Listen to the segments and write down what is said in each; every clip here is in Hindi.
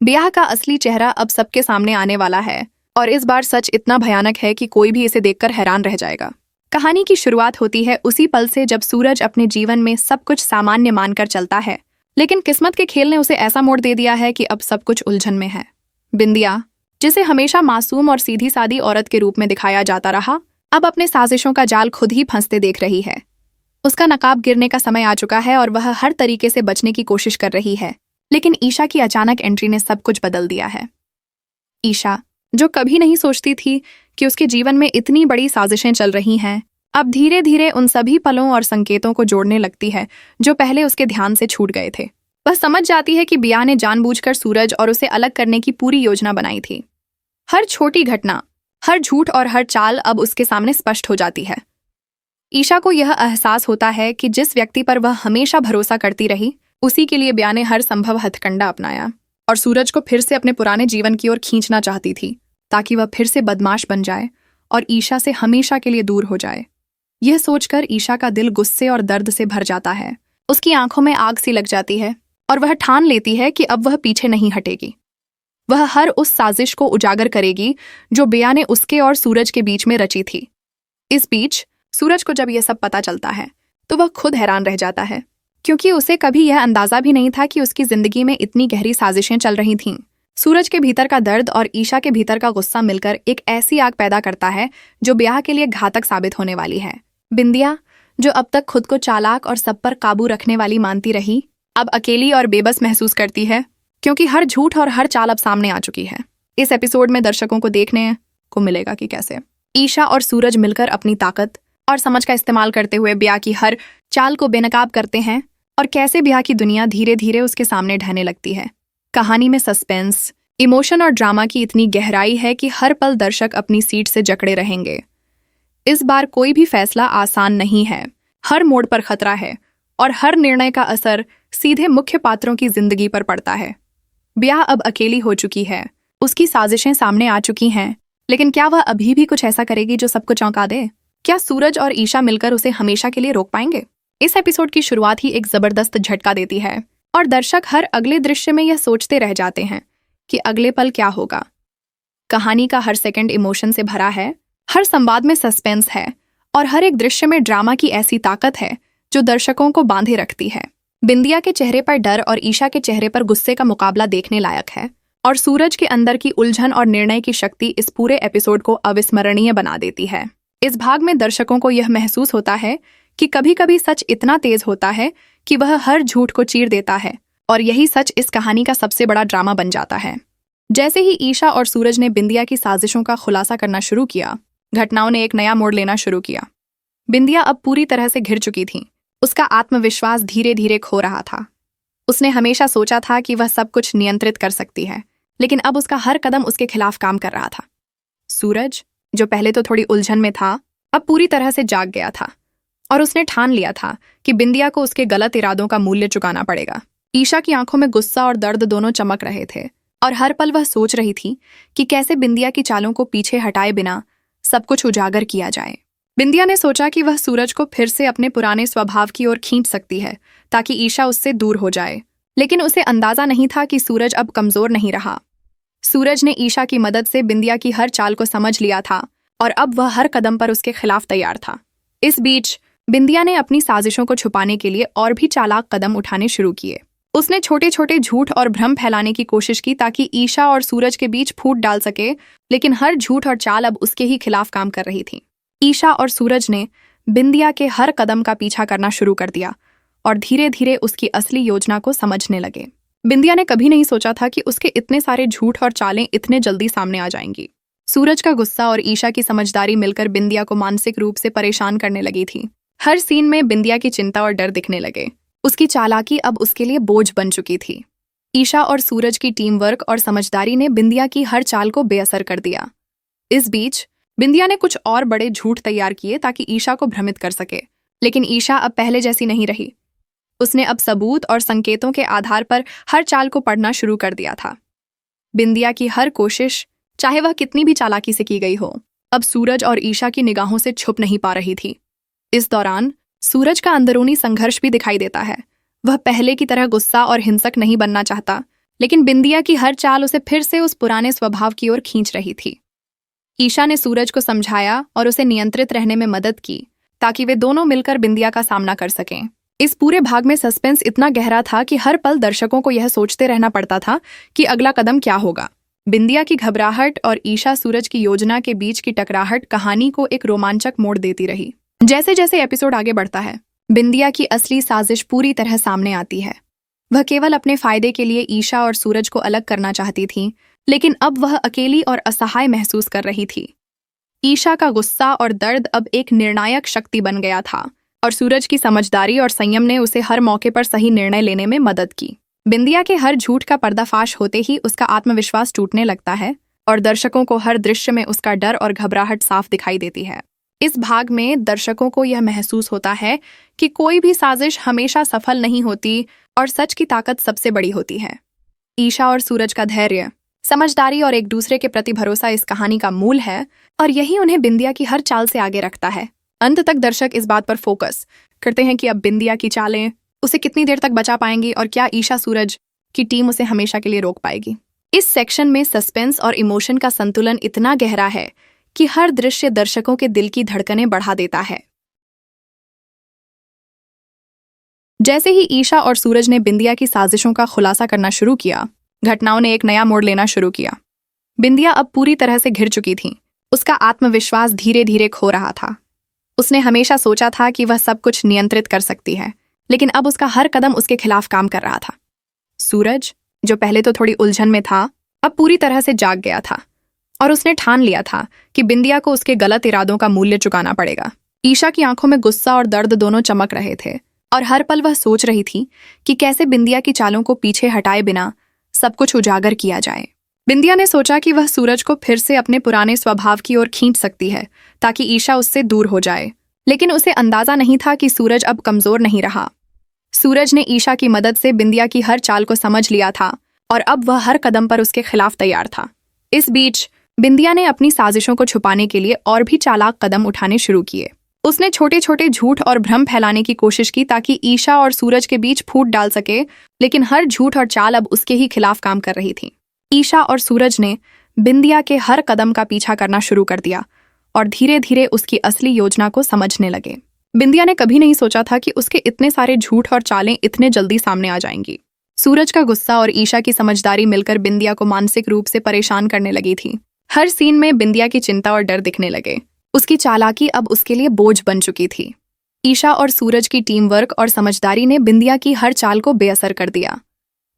ब्याह का असली चेहरा अब सबके सामने आने वाला है और इस बार सच इतना भयानक है कि कोई भी इसे देखकर हैरान रह जाएगा। कहानी की शुरुआत होती है उसी पल से जब सूरज अपने जीवन में सब कुछ सामान्य मानकर चलता है, लेकिन किस्मत के खेल ने उसे ऐसा मोड़ दे दिया है कि अब सब कुछ उलझन में है। बिंदिया, जिसे हमेशा मासूम और सीधी सादी औरत के रूप में दिखाया जाता रहा, अब अपने साजिशों का जाल खुद ही फंसते देख रही है। उसका नकाब गिरने का समय आ चुका है और वह हर तरीके से बचने की कोशिश कर रही है, लेकिन ईशा की अचानक एंट्री ने सब कुछ बदल दिया है। ईशा, जो कभी नहीं सोचती थी कि उसके जीवन में इतनी बड़ी साजिशें चल रही हैं, अब धीरे धीरे उन सभी पलों और संकेतों को जोड़ने लगती है जो पहले उसके ध्यान से छूट गए थे। वह समझ जाती है कि बिया ने जानबूझकर सूरज और उसे अलग करने की पूरी योजना बनाई थी। हर छोटी घटना, हर झूठ और हर चाल अब उसके सामने स्पष्ट हो जाती है। ईशा को यह एहसास होता है कि जिस व्यक्ति पर वह हमेशा भरोसा करती रही, उसी के लिए बिया ने हर संभव हथकंडा अपनाया और सूरज को फिर से अपने पुराने जीवन की ओर खींचना चाहती थी, ताकि वह फिर से बदमाश बन जाए और ईशा से हमेशा के लिए दूर हो जाए। यह सोचकर ईशा का दिल गुस्से और दर्द से भर जाता है। उसकी आंखों में आग सी लग जाती है और वह ठान लेती है कि अब वह पीछे नहीं हटेगी। वह हर उस साजिश को उजागर करेगी जो बिया ने उसके और सूरज के बीच में रची थी। इस बीच सूरज को जब यह सब पता चलता है तो वह खुद हैरान रह जाता है, क्योंकि उसे कभी यह अंदाजा भी नहीं था कि उसकी जिंदगी में इतनी गहरी साजिशें चल रही थीं। सूरज के भीतर का दर्द और ईशा के भीतर का गुस्सा मिलकर एक ऐसी आग पैदा करता है जो ब्याह के लिए घातक साबित होने वाली है। बिंदिया, जो अब तक खुद को चालाक और सब पर काबू रखने वाली मानती रही, अब अकेली और बेबस महसूस करती है, क्योंकि हर झूठ और हर चाल अब सामने आ चुकी है। इस एपिसोड में दर्शकों को देखने को मिलेगा कि कैसे ईशा और सूरज मिलकर अपनी ताकत और समझ का इस्तेमाल करते हुए ब्याह की हर चाल को बेनकाब करते हैं और कैसे ब्याह की दुनिया धीरे धीरे उसके सामने ढहने लगती है। कहानी में सस्पेंस, इमोशन और ड्रामा की इतनी गहराई है कि हर पल दर्शक अपनी सीट से जकड़े रहेंगे। इस बार कोई भी फैसला आसान नहीं है, हर मोड़ पर खतरा है और हर निर्णय का असर सीधे मुख्य पात्रों की जिंदगी पर पड़ता है। ब्याह अब अकेली हो चुकी है, उसकी साजिशें सामने आ चुकी हैं, लेकिन क्या वह अभी भी कुछ ऐसा करेगी जो सबको चौंका दे? क्या सूरज और ईशा मिलकर उसे हमेशा के लिए रोक पाएंगे? इस एपिसोड की शुरुआत ही एक जबरदस्त झटका देती है और दर्शक हर अगले दृश्य में यह सोचते रह जाते हैं कि अगले पल क्या होगा। कहानी का हर सेकंड इमोशन से भरा है, हर संवाद में सस्पेंस है और हर एक दृश्य में ड्रामा की ऐसी ताकत है जो दर्शकों को बांधे रखती है। बिंदिया के चेहरे पर डर और ईशा के चेहरे पर गुस्से का मुकाबला देखने लायक है और सूरज के अंदर की उलझन और निर्णय की शक्ति इस पूरे एपिसोड को अविस्मरणीय बना देती है। इस भाग में दर्शकों को यह महसूस होता है कि कभी कभी सच इतना तेज होता है कि वह हर झूठ को चीर देता है और यही सच इस कहानी का सबसे बड़ा ड्रामा बन जाता है। जैसे ही ईशा और सूरज ने बिंदिया की साजिशों का खुलासा करना शुरू किया, घटनाओं ने एक नया मोड़ लेना शुरू किया। बिंदिया अब पूरी तरह से घिर चुकी थी। उसका आत्मविश्वास धीरे धीरे खो रहा था। उसने हमेशा सोचा था कि वह सब कुछ नियंत्रित कर सकती है, लेकिन अब उसका हर कदम उसके खिलाफ काम कर रहा था। सूरज, जो पहले तो थोड़ी उलझन में था, अब पूरी तरह से जाग गया था और उसने ठान लिया था कि बिंदिया को उसके गलत इरादों का मूल्य चुकाना पड़ेगा। ईशा की आंखों में गुस्सा और दर्द दोनों चमक रहे थे और हर पल वह सोच रही थी कि कैसे बिंदिया की चालों को पीछे हटाए बिना सब कुछ उजागर किया जाए। बिंदिया ने सोचा कि वह सूरज को फिर से अपने पुराने स्वभाव की ओर खींच सकती है ताकि ईशा उससे दूर हो जाए, लेकिन उसे अंदाजा नहीं था कि सूरज अब कमजोर नहीं रहा। सूरज ने ईशा की मदद से बिंदिया की हर चाल को समझ लिया था और अब वह हर कदम पर उसके खिलाफ तैयार था। इस बीच बिंदिया ने अपनी साजिशों को छुपाने के लिए और भी चालाक कदम उठाने शुरू किए। उसने छोटे छोटे झूठ और भ्रम फैलाने की कोशिश की ताकि ईशा और सूरज के बीच फूट डाल सके, लेकिन हर झूठ और चाल अब उसके ही खिलाफ काम कर रही थी। ईशा और सूरज ने बिंदिया के हर कदम का पीछा करना शुरू कर दिया और धीरे धीरे उसकी असली योजना को समझने लगे। बिंदिया ने कभी नहीं सोचा था कि उसके इतने सारे झूठ और चालें इतने जल्दी सामने आ जाएंगी। सूरज का गुस्सा और ईशा की समझदारी मिलकर बिंदिया को मानसिक रूप से परेशान करने लगी थी। हर सीन में बिंदिया की चिंता और डर दिखने लगे। उसकी चालाकी अब उसके लिए बोझ बन चुकी थी। ईशा और सूरज की टीम वर्क और समझदारी ने बिंदिया की हर चाल को बेअसर कर दिया। इस बीच बिंदिया ने कुछ और बड़े झूठ तैयार किए ताकि ईशा को भ्रमित कर सके, लेकिन ईशा अब पहले जैसी नहीं रही। उसने अब सबूत और संकेतों के आधार पर हर चाल को पढ़ना शुरू कर दिया था। बिंदिया की हर कोशिश, चाहे वह कितनी भी चालाकी से की गई हो, अब सूरज और ईशा की निगाहों से छुप नहीं पा रही थी। इस दौरान सूरज का अंदरूनी संघर्ष भी दिखाई देता है। वह पहले की तरह गुस्सा और हिंसक नहीं बनना चाहता, लेकिन बिंदिया की हर चाल उसे फिर से उस पुराने स्वभाव की ओर खींच रही थी। ईशा ने सूरज को समझाया और उसे नियंत्रित रहने में मदद की ताकि वे दोनों मिलकर बिंदिया का सामना कर सकें। इस पूरे भाग में सस्पेंस इतना गहरा था कि हर पल दर्शकों को यह सोचते रहना पड़ता था कि अगला कदम क्या होगा। बिंदिया की घबराहट और ईशा सूरज की योजना के बीच की टकराहट कहानी को एक रोमांचक मोड़ देती रही। जैसे जैसे एपिसोड आगे बढ़ता है, बिंदिया की असली साजिश पूरी तरह सामने आती है। वह केवल अपने फायदे के लिए ईशा और सूरज को अलग करना चाहती थी, लेकिन अब वह अकेली और असहाय महसूस कर रही थी। ईशा का गुस्सा और दर्द अब एक निर्णायक शक्ति बन गया था और सूरज की समझदारी और संयम ने उसे हर मौके पर सही निर्णय लेने में मदद की। बिंदिया के हर झूठ का पर्दाफाश होते ही उसका आत्मविश्वास टूटने लगता है और दर्शकों को हर दृश्य में उसका डर और घबराहट साफ दिखाई देती है। इस भाग में दर्शकों को यह महसूस होता है कि कोई भी साजिश हमेशा सफल नहीं होती और सच की ताकत सबसे बड़ी होती है। ईशा और सूरज का धैर्य, समझदारी और एक दूसरे के प्रति भरोसा इस कहानी का मूल है और यही उन्हें बिंदिया की हर चाल से आगे रखता है। अंत तक दर्शक इस बात पर फोकस करते हैं कि अब बिंदिया की चालें उसे कितनी देर तक बचा पाएंगी और क्या ईशा सूरज की टीम उसे हमेशा के लिए रोक पाएगी। इस सेक्शन में सस्पेंस और इमोशन का संतुलन इतना गहरा है कि हर दृश्य दर्शकों के दिल की धड़कनें बढ़ा देता है। जैसे ही ईशा और सूरज ने बिंदिया की साजिशों का खुलासा करना शुरू किया, घटनाओं ने एक नया मोड़ लेना शुरू किया। बिंदिया अब पूरी तरह से घिर चुकी थी। उसका आत्मविश्वास धीरे धीरे खो रहा था। उसने हमेशा सोचा था कि वह सब कुछ नियंत्रित कर सकती है, लेकिन अब उसका हर कदम उसके खिलाफ काम कर रहा था। सूरज, जो पहले तो थोड़ी उलझन में था, अब पूरी तरह से जाग गया था और उसने ठान लिया था कि बिंदिया को उसके गलत इरादों का मूल्य चुकाना पड़ेगा। ईशा की आंखों में गुस्सा और दर्द दोनों चमक रहे थे और हर पल वह सोच रही थी कि कैसे बिंदिया की चालों को पीछे हटाए बिना सब कुछ उजागर किया जाए। बिंदिया ने सोचा कि वह सूरज को फिर से अपने पुराने स्वभाव की ओर खींच सकती है ताकि ईशा उससे दूर हो जाए, लेकिन उसे अंदाजा नहीं था कि सूरज अब कमजोर नहीं रहा। सूरज ने ईशा की मदद से बिंदिया की हर चाल को समझ लिया था और अब वह हर कदम पर उसके खिलाफ तैयार था। इस बीच बिंदिया ने अपनी साजिशों को छुपाने के लिए और भी चालाक कदम उठाने शुरू किए। उसने छोटे छोटे झूठ और भ्रम फैलाने की कोशिश की ताकि ईशा और सूरज के बीच फूट डाल सके, लेकिन हर झूठ और चाल अब उसके ही खिलाफ काम कर रही थी। ईशा और सूरज ने बिंदिया के हर कदम का पीछा करना शुरू कर दिया और धीरे धीरे उसकी असली योजना को समझने लगे। बिंदिया ने कभी नहीं सोचा था कि उसके इतने सारे झूठ और चालें इतने जल्दी सामने आ जाएंगी। सूरज का गुस्सा और ईशा की समझदारी मिलकर बिंदिया को मानसिक रूप से परेशान करने लगी थी। हर सीन में बिंदिया की चिंता और डर दिखने लगे। उसकी चालाकी अब उसके लिए बोझ बन चुकी थी। ईशा और सूरज की टीम वर्क और समझदारी ने बिंदिया की हर चाल को बेअसर कर दिया।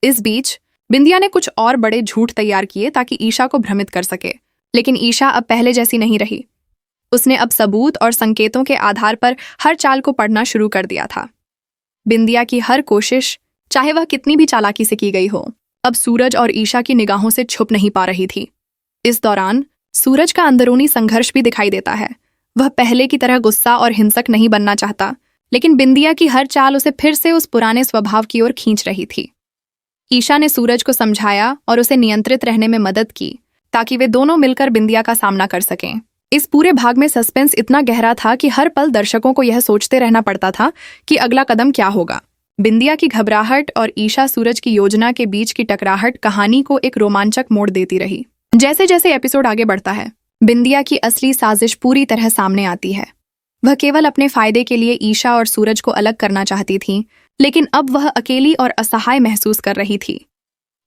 इस बीच बिंदिया ने कुछ और बड़े झूठ तैयार किए ताकि ईशा को भ्रमित कर सके, लेकिन ईशा अब पहले जैसी नहीं रही। उसने अब सबूत और संकेतों के आधार पर हर चाल को पढ़ना शुरू कर दिया था। बिंदिया की हर कोशिश, चाहे वह कितनी भी चालाकी से की गई हो, अब सूरज और ईशा की निगाहों से छुप नहीं पा रही थी। इस दौरान सूरज का अंदरूनी संघर्ष भी दिखाई देता है। वह पहले की तरह गुस्सा और हिंसक नहीं बनना चाहता, लेकिन बिंदिया की हर चाल उसे फिर से उस पुराने स्वभाव की ओर खींच रही थी। ईशा ने सूरज को समझाया और उसे नियंत्रित रहने में मदद की ताकि वे दोनों मिलकर बिंदिया का सामना कर सकें। इस पूरे भाग में सस्पेंस इतना गहरा था कि हर पल दर्शकों को यह सोचते रहना पड़ता था कि अगला कदम क्या होगा। बिंदिया की घबराहट और ईशा सूरज की योजना के बीच की टकराहट कहानी को एक रोमांचक मोड़ देती रही। जैसे जैसे एपिसोड आगे बढ़ता है, बिंदिया की असली साजिश पूरी तरह सामने आती है। वह केवल अपने फायदे के लिए ईशा और सूरज को अलग करना चाहती थी, लेकिन अब वह अकेली और असहाय महसूस कर रही थी।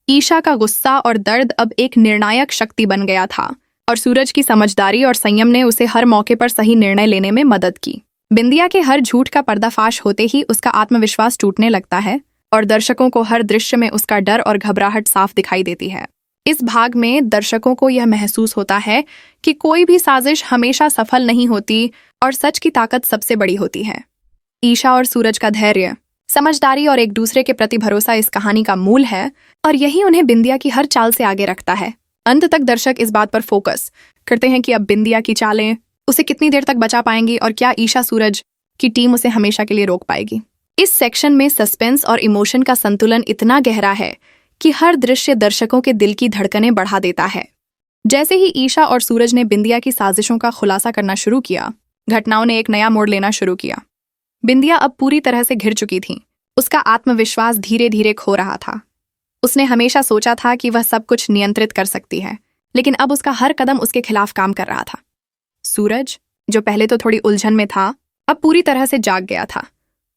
ईशा का गुस्सा और दर्द अब एक निर्णायक शक्ति बन गया था और सूरज की समझदारी और संयम ने उसे हर मौके पर सही निर्णय लेने में मदद की। बिंदिया के हर झूठ का पर्दाफाश होते ही उसका आत्मविश्वास टूटने लगता है और दर्शकों को हर दृश्य में उसका डर और घबराहट साफ दिखाई देती है। इस भाग में दर्शकों को यह महसूस होता है कि कोई भी साजिश हमेशा सफल नहीं होती और सच की ताकत सबसे बड़ी होती है। ईशा और सूरज का धैर्य, समझदारी और एक दूसरे के प्रति भरोसा इस कहानी का मूल है और यही उन्हें बिंदिया की हर चाल से आगे रखता है। अंत तक दर्शक इस बात पर फोकस करते हैं कि अब बिंदिया की चालें उसे कितनी देर तक बचा पाएंगी और क्या ईशा सूरज की टीम उसे हमेशा के लिए रोक पाएगी। इस सेक्शन में सस्पेंस और इमोशन का संतुलन इतना गहरा है कि हर दृश्य दर्शकों के दिल की धड़कनें बढ़ा देता है। जैसे ही ईशा और सूरज ने बिंदिया की साजिशों का खुलासा करना शुरू किया, घटनाओं ने एक नया मोड़ लेना शुरू किया। बिंदिया अब पूरी तरह से घिर चुकी थी। उसका आत्मविश्वास धीरे धीरे खो रहा था। उसने हमेशा सोचा था कि वह सब कुछ नियंत्रित कर सकती है, लेकिन अब उसका हर कदम उसके खिलाफ काम कर रहा था। सूरज, जो पहले तो थोड़ी उलझन में था, अब पूरी तरह से जाग गया था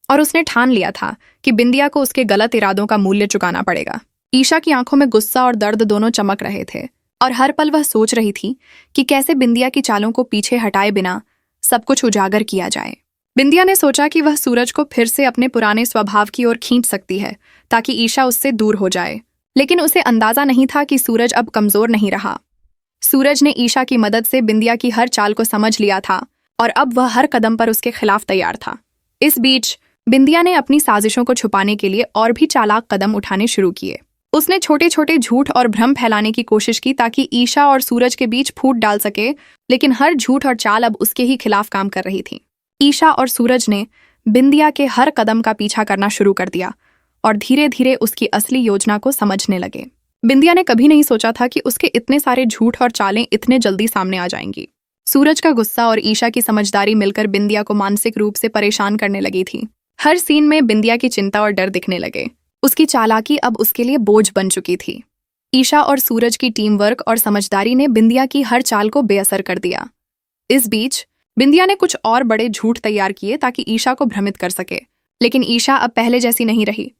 और उसने ठान लिया था कि बिंदिया को उसके गलत इरादों का मूल्य चुकाना पड़ेगा। ईशा की आंखों में गुस्सा और दर्द दोनों चमक रहे थे और हर पल वह सोच रही थी कि कैसे बिंदिया की चालों को पीछे हटाए बिना सब कुछ उजागर किया जाए। बिंदिया ने सोचा कि वह सूरज को फिर से अपने पुराने स्वभाव की ओर खींच सकती है ताकि ईशा उससे दूर हो जाए, लेकिन उसे अंदाजा नहीं था कि सूरज अब कमजोर नहीं रहा। सूरज ने ईशा की मदद से बिंदिया की हर चाल को समझ लिया था और अब वह हर कदम पर उसके खिलाफ तैयार था। इस बीच बिंदिया ने अपनी साजिशों को छुपाने के लिए और भी चालाक कदम उठाने शुरू किए। उसने छोटे छोटे झूठ और भ्रम फैलाने की कोशिश की ताकि ईशा और सूरज के बीच फूट डाल सके, लेकिन हर झूठ और चाल अब उसके ही खिलाफ काम कर रही थी। ईशा और सूरज ने बिंदिया के हर कदम का पीछा करना शुरू कर दिया और धीरे धीरे उसकी असली योजना को समझने लगे। बिंदिया ने कभी नहीं सोचा था कि उसके इतने सारे झूठ और चालें इतने जल्दी सामने आ जाएंगी। सूरज का गुस्सा और ईशा की समझदारी मिलकर बिंदिया को मानसिक रूप से परेशान करने लगी थी। हर सीन में बिंदिया की चिंता और डर दिखने लगे। उसकी चालाकी अब उसके लिए बोझ बन चुकी थी। ईशा और सूरज की टीम वर्क और समझदारी ने बिंदिया की हर चाल को बेअसर कर दिया। इस बीच बिंदिया ने कुछ और बड़े झूठ तैयार किए ताकि ईशा को भ्रमित कर सके, लेकिन ईशा अब पहले जैसी नहीं रही।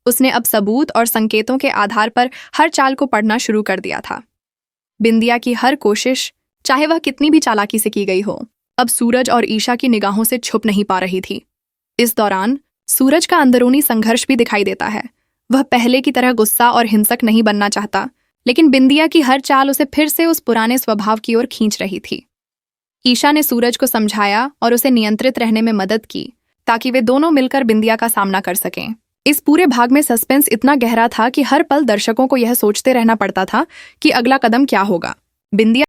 उसने अब सबूत और संकेतों के आधार पर हर चाल को पढ़ना शुरू कर दिया था। बिंदिया की हर कोशिश, चाहे वह कितनी भी चालाकी से की गई हो, अब सूरज और ईशा की निगाहों से छुप नहीं पा रही थी। इस दौरान सूरज का अंदरूनी संघर्ष भी दिखाई देता है। वह पहले की तरह गुस्सा और हिंसक नहीं बनना चाहता, लेकिन बिंदिया की हर चाल उसे फिर से उस पुराने स्वभाव की ओर खींच रही थी। ईशा ने सूरज को समझाया और उसे नियंत्रित रहने में मदद की ताकि वे दोनों मिलकर बिंदिया का सामना कर सकें। इस पूरे भाग में सस्पेंस इतना गहरा था कि हर पल दर्शकों को यह सोचते रहना पड़ता था कि अगला कदम क्या होगा। बिंदिया